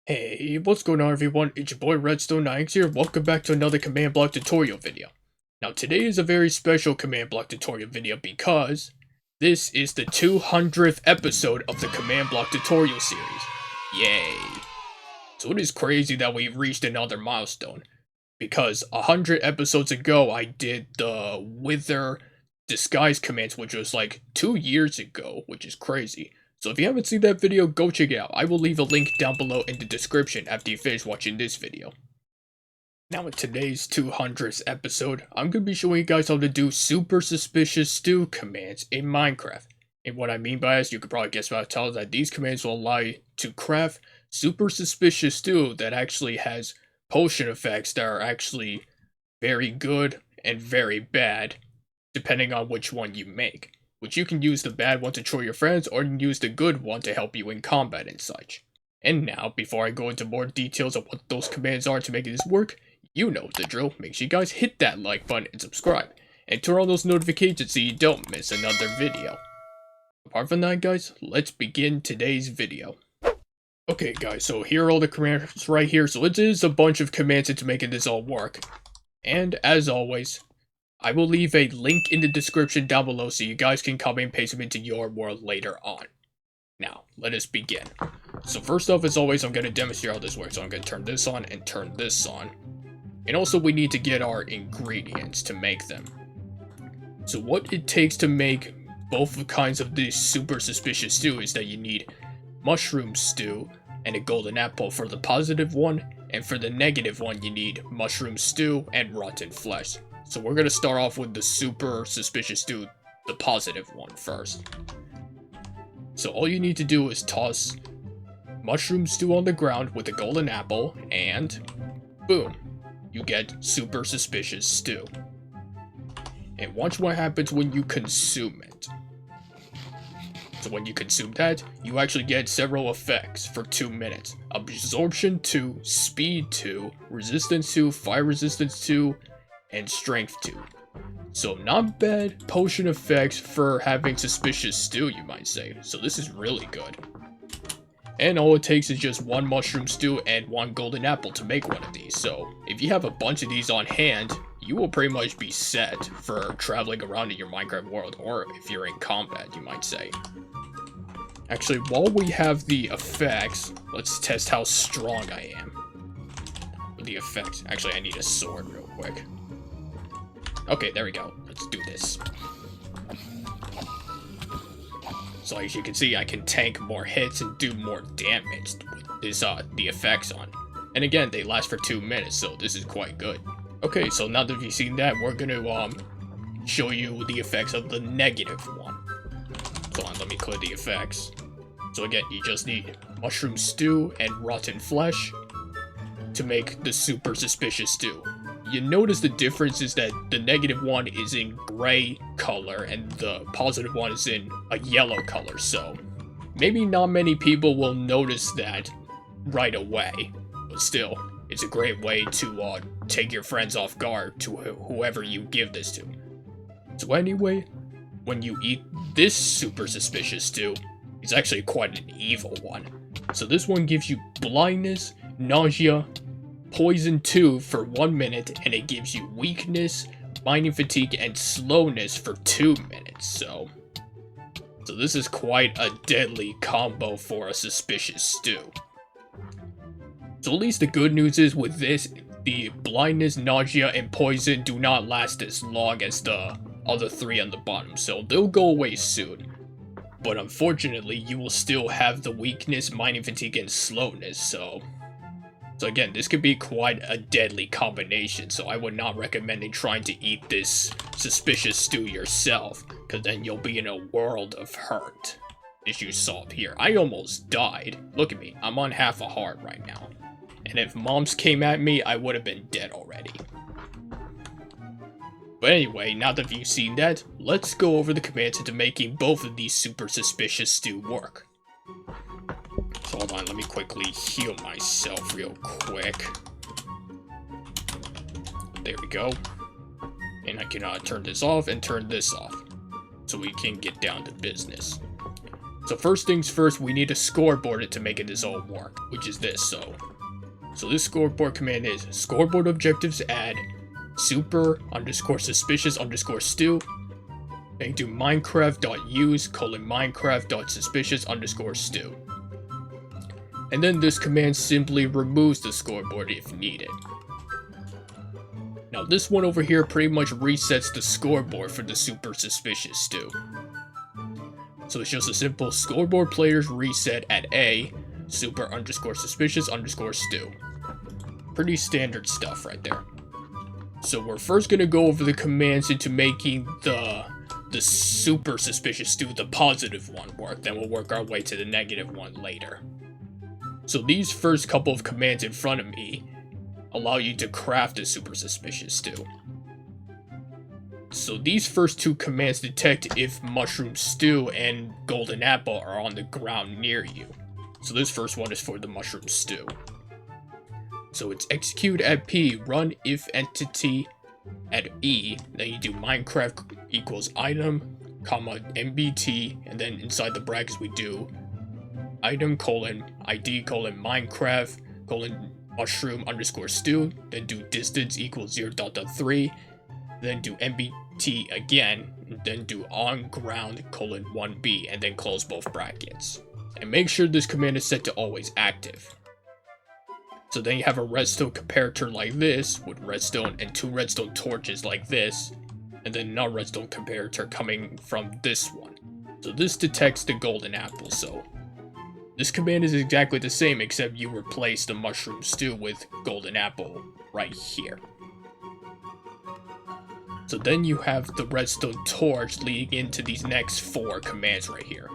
Hey, what's going on everyone? It's your boy Redstone9X here. Welcome back to another command block tutorial video. Now today is a very special command block tutorial video because this is the 200th episode of the command block tutorial series. Yay! So it is crazy that we've reached another milestone because 100 episodes ago I did the Wither disguise commands, which was like 2 years ago, which is crazy. So if you haven't seen that video, go check it out. I will leave a link down below in the description after you finish watching this video. Now in today's 200th episode, I'm going to be showing you guys how to do super suspicious stew commands in Minecraft. And what I mean by this, you could probably guess by the title that these commands will allow you to craft super suspicious stew that actually has potion effects that are actually very good and very bad, depending on which one you make. Which you can use the bad one to troll your friends, or you can use the good one to help you in combat and such. And now, before I go into more details of what those commands are to make this work, you know the drill. Make sure you guys hit that like button and subscribe, and turn on those notifications so you don't miss another video. Apart from that guys, let's begin today's video. Okay guys, so here are all the commands right here, so it is a bunch of commands into making this all work. And as always, I will leave a link in the description down below so you guys can copy and paste them into your world later on. Now, let us begin. So first off, as always, I'm going to demonstrate how this works. So I'm going to turn this on and turn this on. And also we need to get our ingredients to make them. So what it takes to make both kinds of this super suspicious stew is that you need mushroom stew and a golden apple for the positive one. And for the negative one, you need mushroom stew and rotten flesh. So we're going to start off with the super suspicious stew, the positive one first. So all you need to do is toss mushroom stew on the ground with a golden apple, and boom, you get super suspicious stew. And watch what happens when you consume it. So when you consume that, you actually get several effects for 2 minutes. Absorption 2, speed 2, resistance 2, fire resistance 2, and strength 2. So not bad potion effects for having suspicious stew, you might say. So this is really good. And all it takes is just 1 mushroom stew and 1 golden apple to make one of these. So if you have a bunch of these on hand, you will pretty much be set for traveling around in your Minecraft world, or if you're in combat, you might say. Actually, while we have the effects, let's test how strong I am with the effects. Actually, I need a sword real quick. Okay, there we go. Let's do this. So as you can see, I can tank more hits and do more damage with this, the effects on. And again, they last for 2 minutes, so this is quite good. Okay, so now that you've seen that, we're gonna show you the effects of the negative one. So let me clear the effects. So again, you just need mushroom stew and rotten flesh to make the super suspicious stew. You notice the difference is that the negative one is in gray color and the positive one is in a yellow color, so maybe not many people will notice that right away, but still, it's a great way to take your friends off guard to whoever you give this to. So anyway, when you eat this super suspicious stew, it's actually quite an evil one. So this one gives you blindness, nausea, poison 2 for 1 minute, and it gives you weakness, mining fatigue, and slowness for 2 minutes. So this is quite a deadly combo for a suspicious stew. So at least the good news is with this, the blindness, nausea, and poison do not last as long as the other 3 on the bottom, so they'll go away soon. But unfortunately, you will still have the weakness, mining fatigue, and slowness, so again, this could be quite a deadly combination, so I would not recommend trying to eat this suspicious stew yourself, because then you'll be in a world of hurt. As you saw here, I almost died. Look at me, I'm on half a heart right now. And if moms came at me, I would have been dead already. But anyway, now that you've seen that, let's go over the commands into making both of these super suspicious stew work. So hold on, let me quickly heal myself real quick. There we go. And I can turn this off and turn this off, so we can get down to business. So first things first, we need to scoreboard it to make it this all work, which is this. So this scoreboard command is scoreboard objectives add super underscore suspicious underscore stew. Then do minecraft.use minecraft.suspicious underscore stew. And then this command simply removes the scoreboard if needed. Now this one over here pretty much resets the scoreboard for the super suspicious stew. So it's just a simple scoreboard players reset at A super underscore suspicious underscore stew. Pretty standard stuff right there. So we're first gonna go over the commands into making the super suspicious stew, the positive one, work. Then we'll work our way to the negative one later. So these first couple of commands in front of me allow you to craft a super suspicious stew. So these first two commands detect if mushroom stew and golden apple are on the ground near you. So this first one is for the mushroom stew. So it's execute at P, run if entity at E, then you do Minecraft equals item, comma, MBT, and then inside the brackets we do item colon ID colon Minecraft colon mushroom underscore stew, then do distance equals 0.3, then do MBT again, then do on ground colon 1B, and then close both brackets. And make sure this command is set to always active. So then you have a redstone comparator like this, with redstone and 2 redstone torches like this, and then another redstone comparator coming from this one. So this detects the golden apple, so this command is exactly the same except you replace the mushroom stew with golden apple right here. So then you have the redstone torch leading into these next 4 commands right here.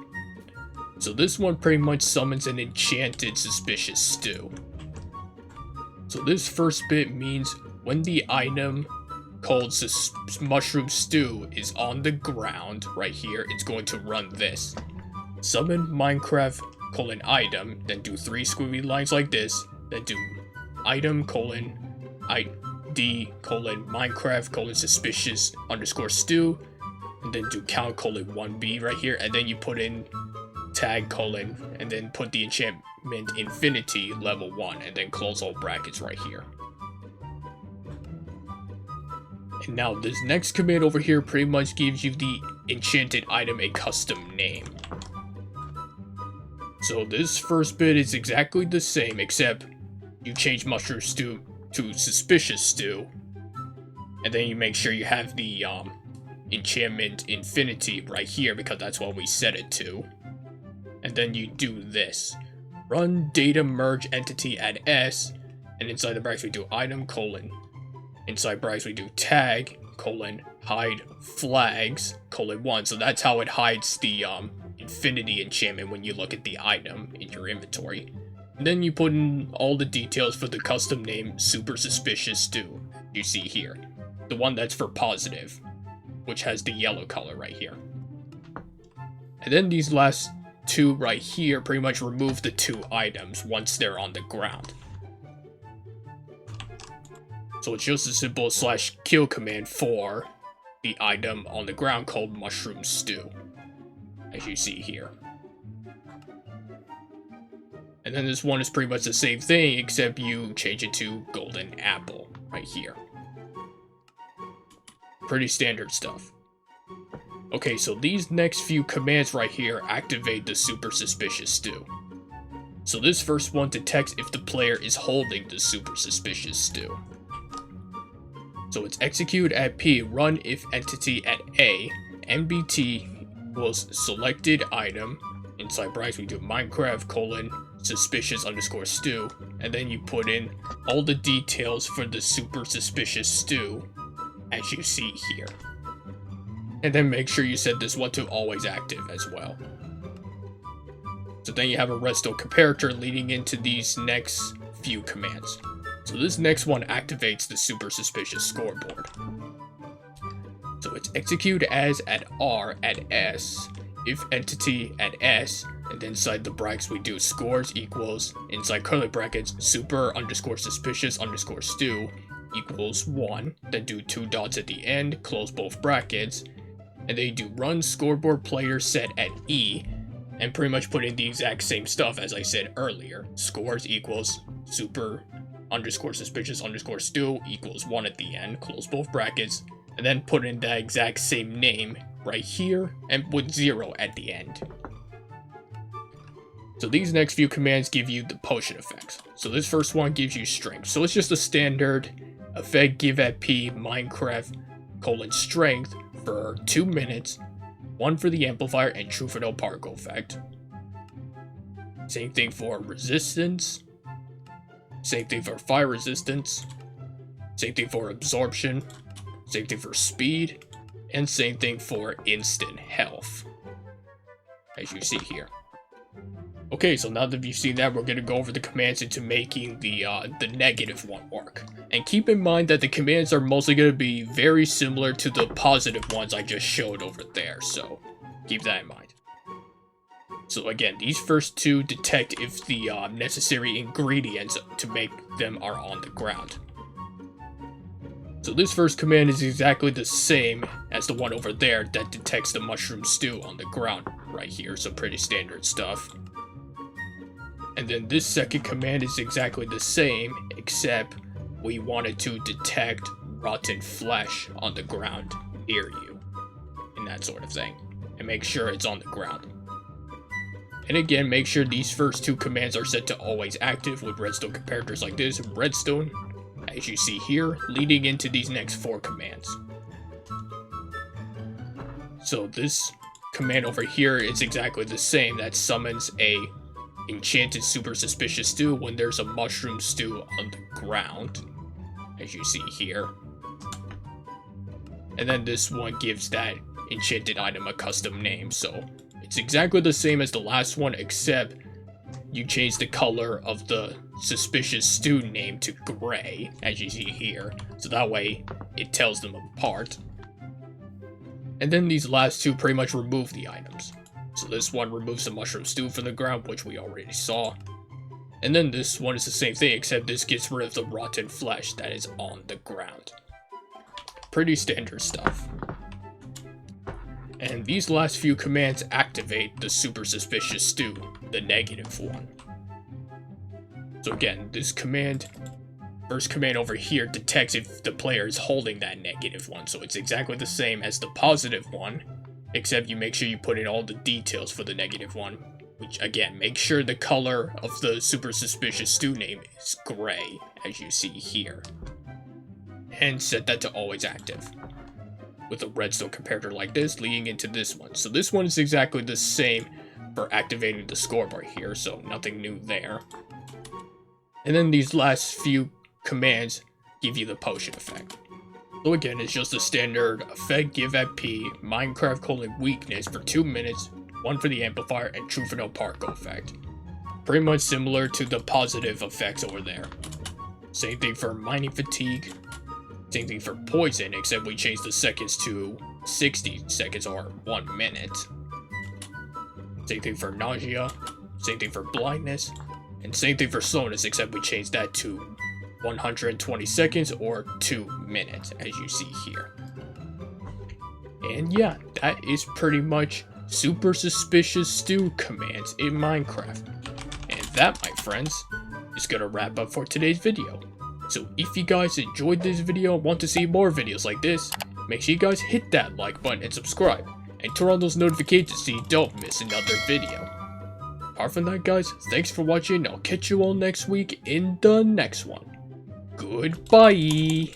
So this one pretty much summons an enchanted suspicious stew. So this first bit means when the item called mushroom stew is on the ground right here, it's going to run this. Summon Minecraft colon item, then do 3 squiggly lines like this, then do item colon ID colon Minecraft colon suspicious underscore stew, and then do count colon 1B right here, and then you put in tag colon, and then put the enchantment infinity level 1, and then close all brackets right here. And now this next command over here pretty much gives you the enchanted item a custom name. So this first bit is exactly the same except you change mushroom stew to suspicious stew, and then you make sure you have the enchantment infinity right here because that's what we set it to. And then you do this. Run data merge entity at S, and inside the brackets we do item colon. Inside brackets we do tag colon hide flags colon 1. So that's how it hides the infinity enchantment when you look at the item in your inventory. And then you put in all the details for the custom name super suspicious stew you see here. The one that's for positive, which has the yellow color right here. And then these last 2 right here pretty much remove the 2 items once they're on the ground. So it's just a simple /kill command for the item on the ground called mushroom stew, as you see here. And then this one is pretty much the same thing except you change it to golden apple right here. Pretty standard stuff. Okay, so these next few commands right here activate the super suspicious stew. So this first one detects if the player is holding the super suspicious stew. So it's execute at P, run if entity at A, MBT equals selected item, inside brackets we do Minecraft colon suspicious underscore stew, and then you put in all the details for the super suspicious stew as you see here. And then make sure you set this one to always active as well. So then you have a redstone comparator leading into these next few commands. So this next one activates the super suspicious scoreboard. So it's execute as at R at S, if entity at S, and then inside the brackets we do scores equals, inside curly brackets, super underscore suspicious underscore stew equals 1, then do 2 dots at the end, close both brackets, and then you do run scoreboard player set at E, and pretty much put in the exact same stuff as I said earlier. Scores equals super underscore suspicious underscore stew equals 1 at the end, close both brackets, and then put in that exact same name right here and with 0 at the end. So these next few commands give you the potion effects. So this first one gives you strength. So it's just a standard effect give at P Minecraft strength for 2 minutes, 1 for the amplifier and true for no particle effect. Same thing for resistance. Same thing for fire resistance. Same thing for absorption. Same thing for speed. And same thing for instant health, as you see here. Okay, so now that you've seen that, we're going to go over the commands into making the negative one work. And keep in mind that the commands are mostly going to be very similar to the positive ones I just showed over there, so keep that in mind. So again, these first two detect if the necessary ingredients to make them are on the ground. So this first command is exactly the same as the one over there that detects the mushroom stew on the ground right here, so pretty standard stuff. And then this second command is exactly the same, except we wanted to detect rotten flesh on the ground near you, and that sort of thing, and make sure it's on the ground. And again, make sure these first two commands are set to always active with redstone comparators like this, redstone, as you see here, leading into these next 4 commands. So this command over here is exactly the same, that summons a enchanted super suspicious stew when there's a mushroom stew on the ground, as you see here. And then this one gives that enchanted item a custom name, so it's exactly the same as the last one, except you change the color of the suspicious stew name to gray, as you see here, so that way it tells them apart. And then these last two pretty much remove the items. So this one removes the mushroom stew from the ground, which we already saw. And then this one is the same thing, except this gets rid of the rotten flesh that is on the ground. Pretty standard stuff. And these last few commands activate the super suspicious stew, the negative one. So again, this command, first command over here, detects if the player is holding that negative one. So it's exactly the same as the positive one, except you make sure you put in all the details for the negative one, which again, make sure the color of the super suspicious stew name is gray, as you see here. And set that to always active, with a redstone comparator like this leading into this one. So this one is exactly the same for activating the scoreboard here, so nothing new there. And then these last few commands give you the potion effect. So again, it's just a standard effect give at P, Minecraft weakness for 2 minutes, 1 for the amplifier, and true for no particle effect. Pretty much similar to the positive effects over there. Same thing for mining fatigue, same thing for poison, except we changed the seconds to 60 seconds or 1 minute. Same thing for nausea, same thing for blindness, and same thing for slowness, except we changed that to 120 seconds or 2 minutes, as you see here. And yeah, that is pretty much super suspicious stew commands in Minecraft. And that, my friends, is gonna wrap up for today's video. So if you guys enjoyed this video and want to see more videos like this, make sure you guys hit that like button and subscribe, and turn on those notifications so you don't miss another video. Apart from that, guys, thanks for watching. I'll catch you all next week in the next one. Goodbye!